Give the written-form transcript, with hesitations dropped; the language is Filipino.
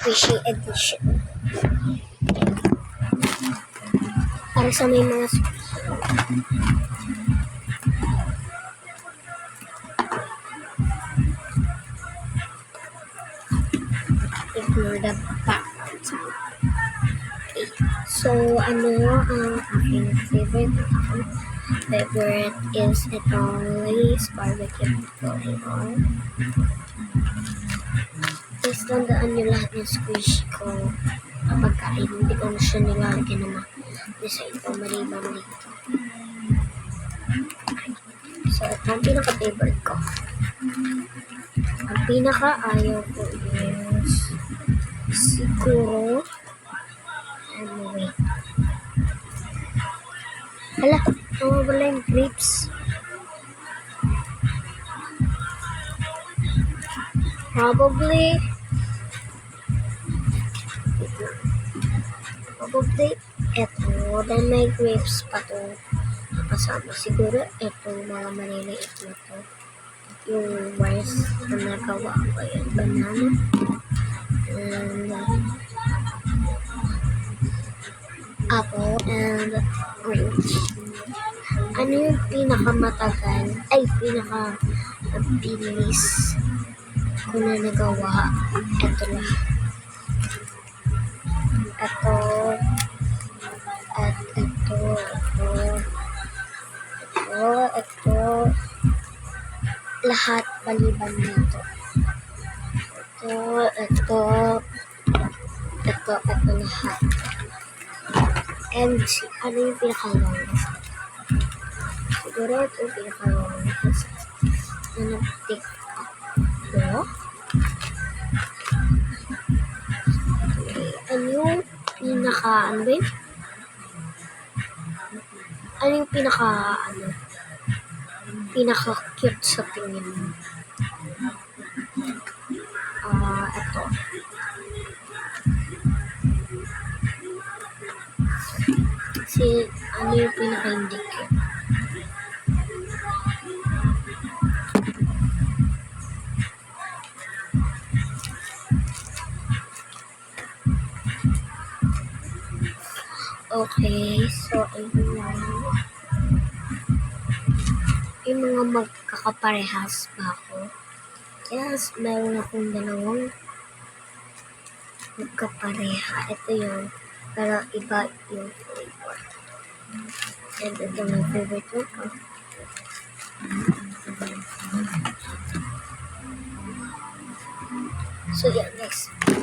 squishy edition. Para sa may mga ignore the background sound. Okay. So, ang aking favorite is Lay's barbecue flavor. Please tandaan nyo lahat ng squishy ko pagkain. Hindi ko na siya nilalagyan naman sa ito, maliban dito. So, ito ang pinaka-favorite ko. Ang pinaka-ayaw ko is siguro anyway. Hala, wala yung grapes. Probably eto, then may grapes pa to kasama. Siguro etong mga maliliit na to. Yung rice na nagawa ko yung banana and apple and orange. Ano yung pinakamatagal ay pinakabilis ko na nagawa? Ito lang. Ito lahat baliban dito. Ito lahat. And ano yung pinaka-longest? Siguro ito yung pinaka-longest na nag-pick up ko. Ano yung pinaka-cute sa tingin mo? Ito. Ano yung pinaka-hindi cute? Okay, so ayun lang. Yung mga magkakaparehas pa ako. Yes, meron akong dalawang magkapareha. Ito yung, pero iba yung flavor. And ito yung favorite ko. So yeah, next.